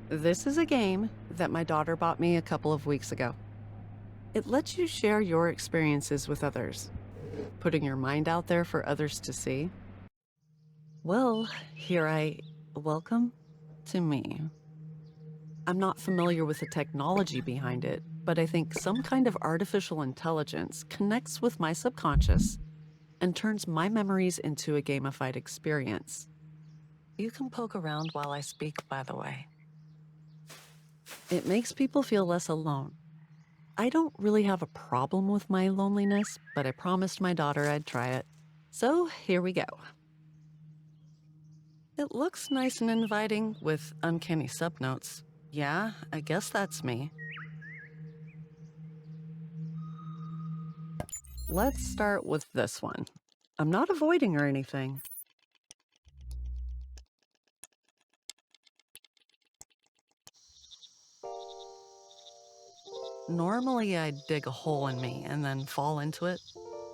This is a game that my daughter bought me a couple of weeks ago. It lets you share your experiences with others, putting your mind out there for others to see. Well, welcome to me. I'm not familiar with the technology behind it, but I think some kind of artificial intelligence connects with my subconscious and turns my memories into a gamified experience. You can poke around while I speak, by the way. It makes people feel less alone. I don't really have a problem with my loneliness, but I promised my daughter I'd try it. So here we go. It looks nice and inviting with uncanny subnotes. Yeah, I guess that's me. Let's start with this one. I'm not avoiding or anything. Normally, I'd dig a hole in me and then fall into it,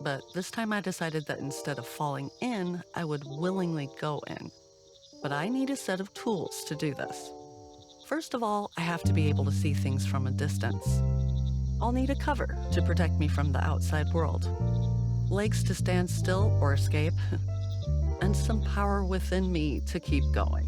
but this time I decided that instead of falling in, I would willingly go in. But I need a set of tools to do this. First of all, I have to be able to see things from a distance. I'll need a cover to protect me from the outside world, legs to stand still or escape, and some power within me to keep going.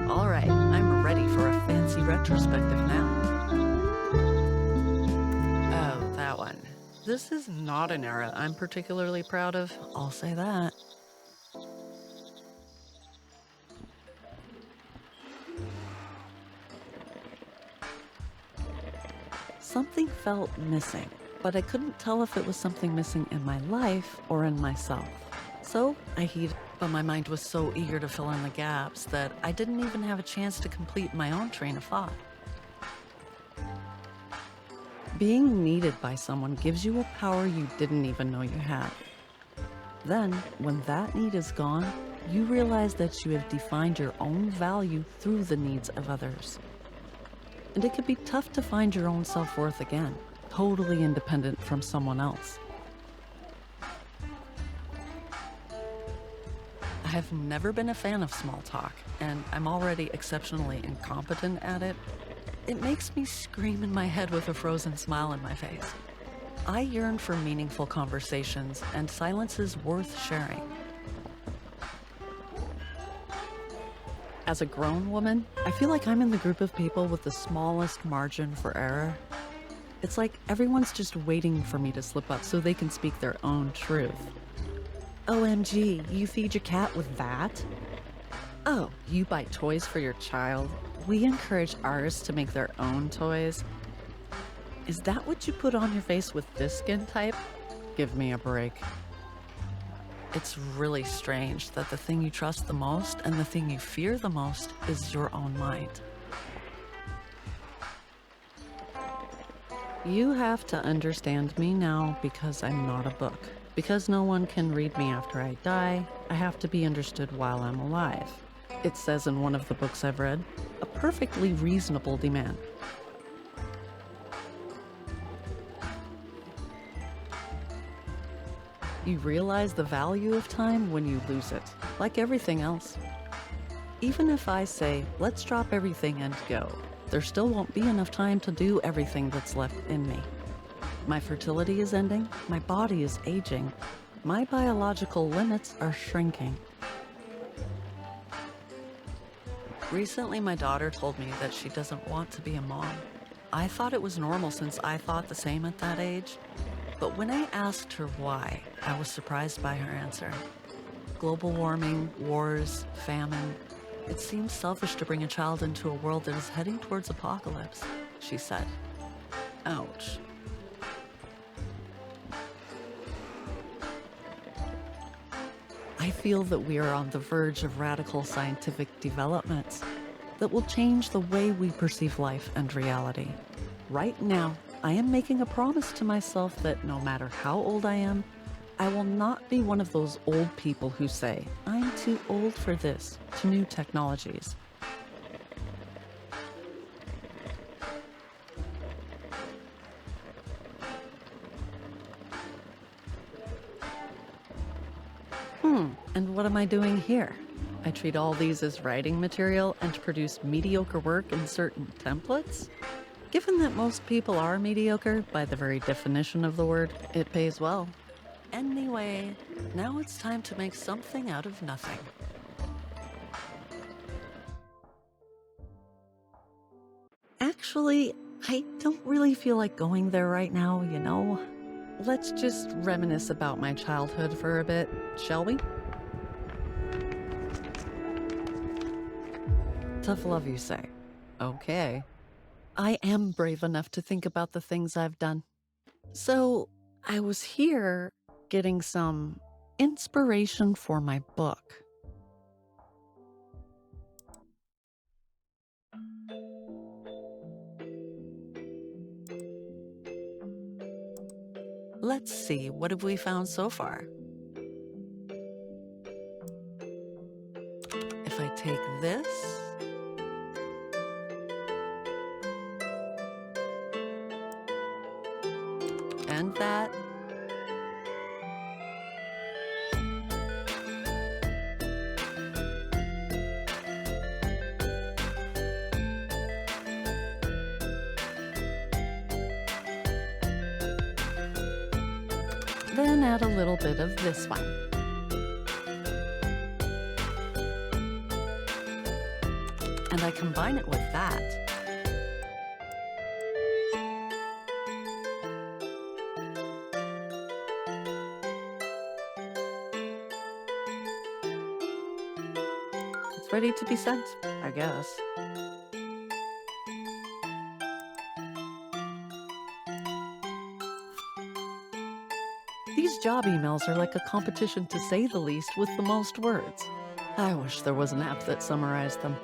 All right, I'm ready for a fancy retrospective now. Oh, that one. This is not an era I'm particularly proud of, I'll say that. Something felt missing, but I couldn't tell if it was something missing in my life or in myself. So I heaved, but my mind was so eager to fill in the gaps that I didn't even have a chance to complete my own train of thought. Being needed by someone gives you a power you didn't even know you had. Then, when that need is gone, you realize that you have defined your own value through the needs of others. And it can be tough to find your own self-worth again, totally independent from someone else. I have never been a fan of small talk, and I'm already exceptionally incompetent at it. It makes me scream in my head with a frozen smile on my face. I yearn for meaningful conversations and silences worth sharing. As a grown woman, I feel like I'm in the group of people with the smallest margin for error. It's like everyone's just waiting for me to slip up so they can speak their own truth. OMG, you feed your cat with that? Oh, you buy toys for your child? We encourage ours to make their own toys. Is that what you put on your face with this skin type? Give me a break. It's really strange that the thing you trust the most and the thing you fear the most is your own mind. You have to understand me now because I'm not a book. Because no one can read me after I die, I have to be understood while I'm alive. It says in one of the books I've read, a perfectly reasonable demand. You realize the value of time when you lose it, like everything else. Even if I say, let's drop everything and go, there still won't be enough time to do everything that's left in me. My fertility is ending, my body is aging, my biological limits are shrinking. Recently, my daughter told me that she doesn't want to be a mom. I thought it was normal since I thought the same at that age. But when I asked her why, I was surprised by her answer. Global warming, wars, famine. It seems selfish to bring a child into a world that is heading towards apocalypse, she said. Ouch. I feel that we are on the verge of radical scientific developments that will change the way we perceive life and reality. Right now, I am making a promise to myself that no matter how old I am, I will not be one of those old people who say, I'm too old for this, to new technologies. And what am I doing here? I treat all these as writing material and produce mediocre work in certain templates? Given that most people are mediocre, by the very definition of the word, it pays well. Anyway, now it's time to make something out of nothing. Actually, I don't really feel like going there right now, you know? Let's just reminisce about my childhood for a bit, shall we? Tough love, you say. Okay. I am brave enough to think about the things I've done. So, I was here getting some inspiration for my book. Let's see, what have we found so far? If I take this, and that, then add a little bit of this one. And I combine it with that. It's ready to be sent, I guess. These job emails are like a competition, to say the least, with the most words. I wish there was an app that summarized them.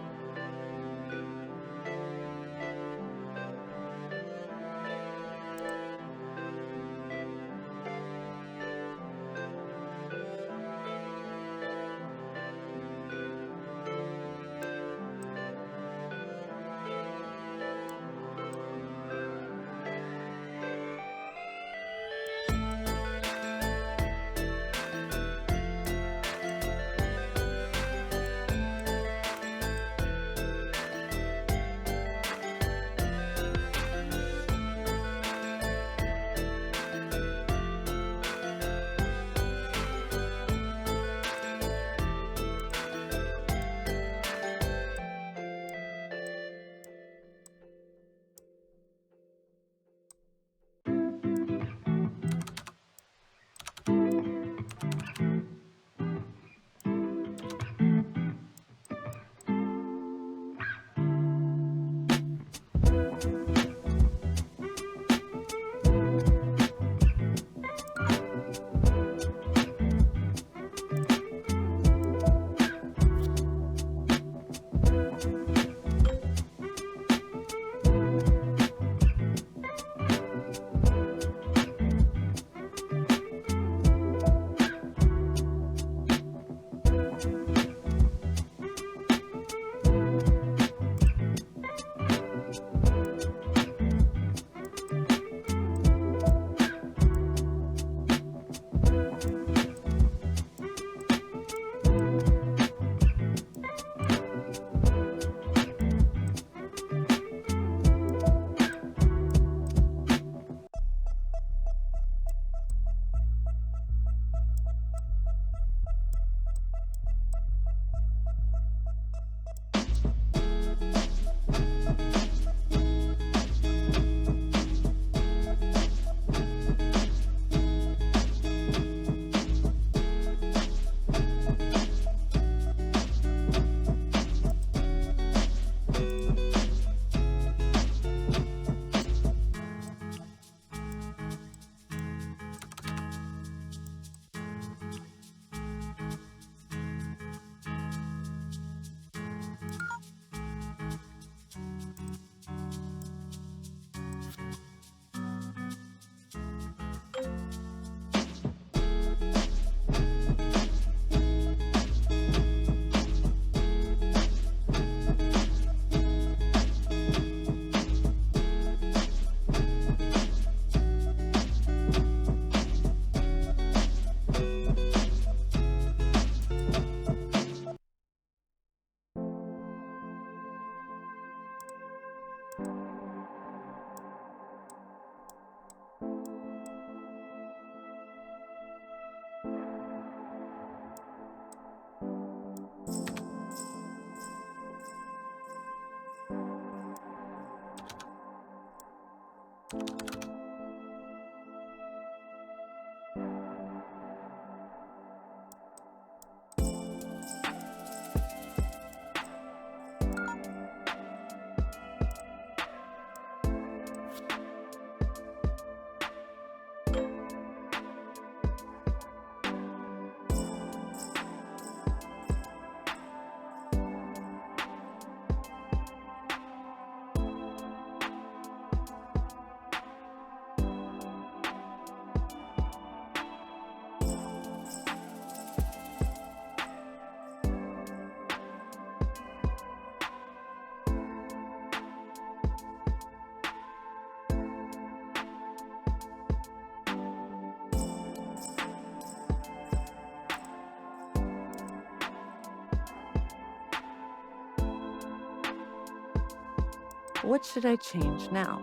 What should I change now?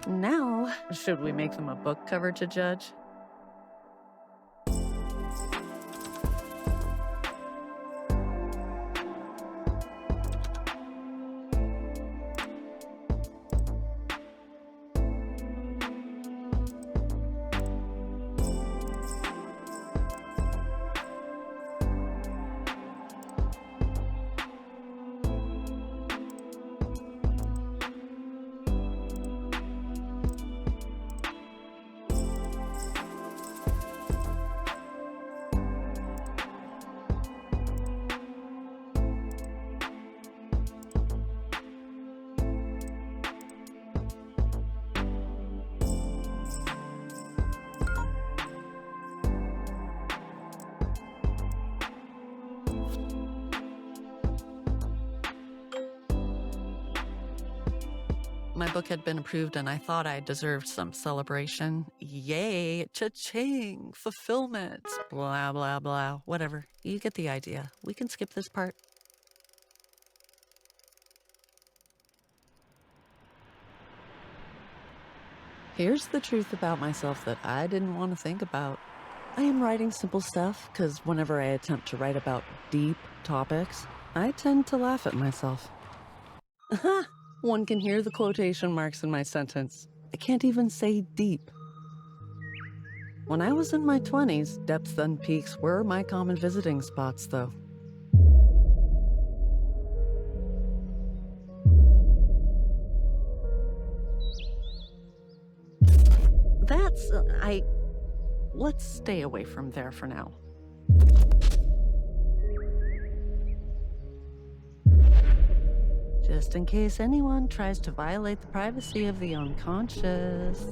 Now, should we make them a book cover to judge? My book had been approved and I thought I deserved some celebration. Yay, cha-ching, fulfillment, blah, blah, blah, whatever. You get the idea. We can skip this part. Here's the truth about myself that I didn't want to think about. I am writing simple stuff because whenever I attempt to write about deep topics, I tend to laugh at myself. One can hear the quotation marks in my sentence. I can't even say deep. When I was in my 20s, depths and peaks were my common visiting spots, though. Let's stay away from there for now. Just in case anyone tries to violate the privacy of the unconscious.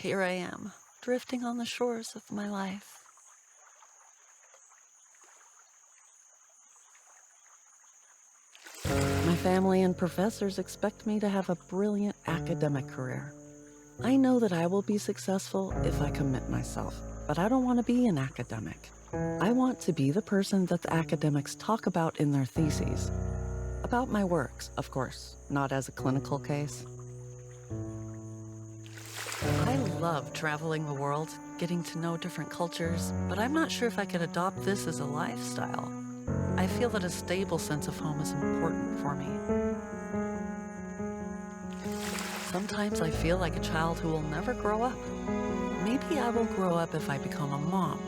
Here I am, drifting on the shores of my life. My family and professors expect me to have a brilliant academic career. I know that I will be successful if I commit myself, but I don't want to be an academic. I want to be the person that the academics talk about in their theses. About my works, of course, not as a clinical case. I love traveling the world, getting to know different cultures, but I'm not sure if I could adopt this as a lifestyle. I feel that a stable sense of home is important for me. Sometimes I feel like a child who will never grow up. Maybe I will grow up if I become a mom,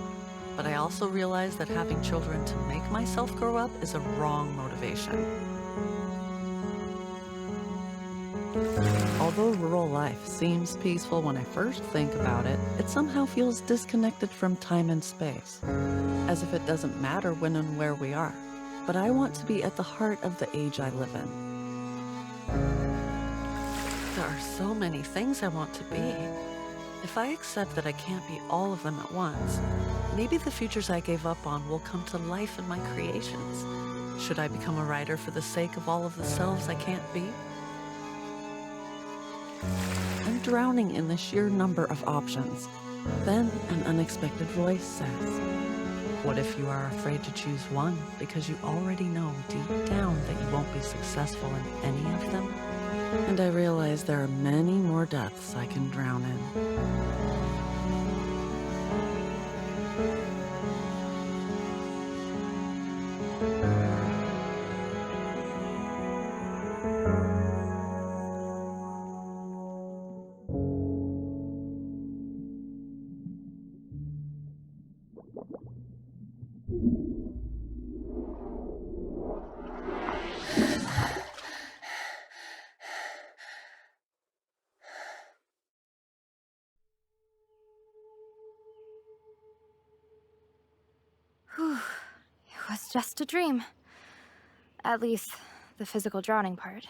but I also realize that having children to make myself grow up is a wrong motivation. Although rural life seems peaceful when I first think about it, it somehow feels disconnected from time and space, as if it doesn't matter when and where we are. But I want to be at the heart of the age I live in. There are so many things I want to be. If I accept that I can't be all of them at once, maybe the futures I gave up on will come to life in my creations. Should I become a writer for the sake of all of the selves I can't be? I'm drowning in the sheer number of options. Then an unexpected voice says, "What if you are afraid to choose one because you already know deep down that you won't be successful in any of them?" And I realize there are many more depths I can drown in. Whew. It was just a dream. At least, the physical drowning part.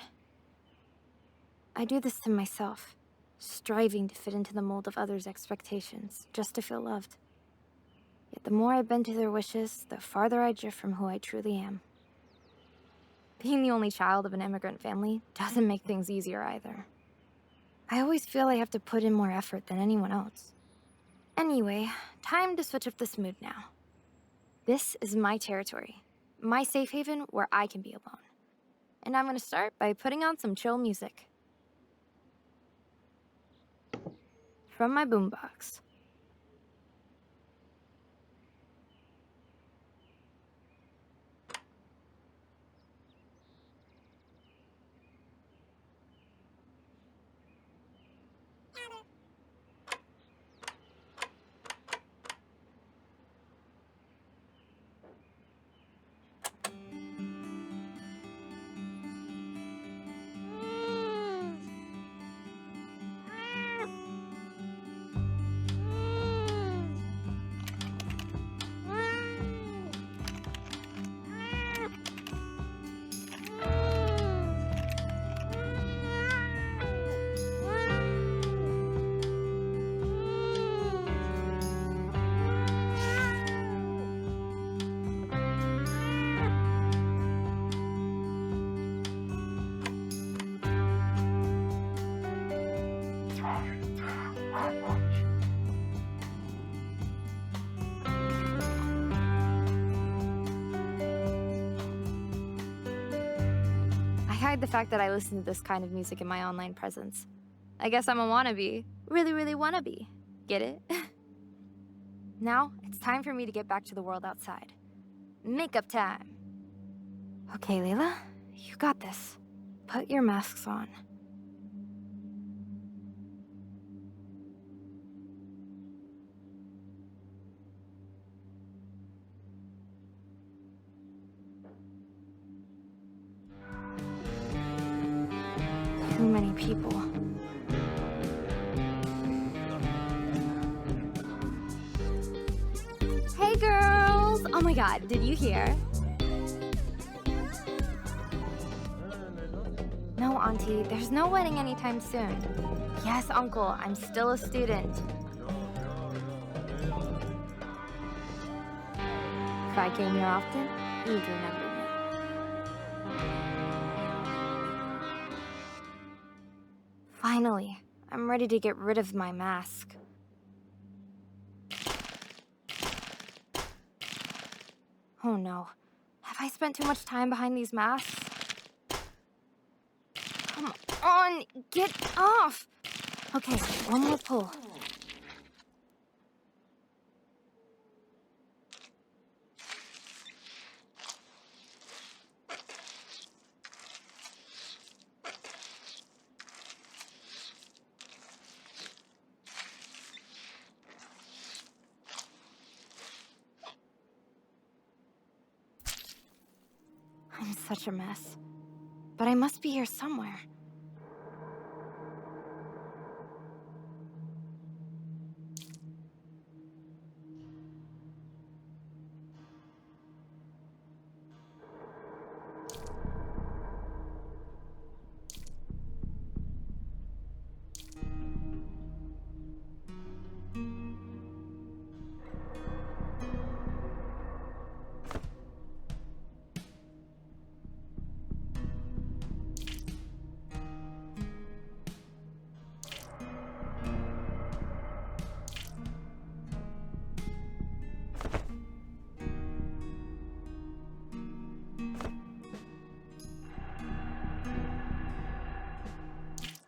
I do this to myself, striving to fit into the mold of others' expectations, just to feel loved. Yet the more I bend to their wishes, the farther I drift from who I truly am. Being the only child of an immigrant family doesn't make things easier either. I always feel I have to put in more effort than anyone else. Anyway, time to switch up this mood now. This is my territory, my safe haven where I can be alone. And I'm gonna start by putting on some chill music. From my boombox. I hide the fact that I listen to this kind of music in my online presence. I guess I'm a wannabe. Really, really wannabe. Get it? Now, it's time for me to get back to the world outside. Makeup time. Okay, Leila, you got this. Put your masks on. Too many people. Hey girls! Oh my god, did you hear? No, Auntie, there's no wedding anytime soon. Yes, Uncle, I'm still a student. If I came here often, you'd remember me. Finally, I'm ready to get rid of my mask. Oh no, have I spent too much time behind these masks? Come on, get off! Okay, one more pull. such a mess. But I must be here somewhere.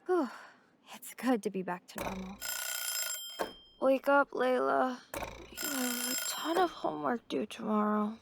Whew. It's good to be back to normal. Wake up, Layla. You have a ton of homework due tomorrow.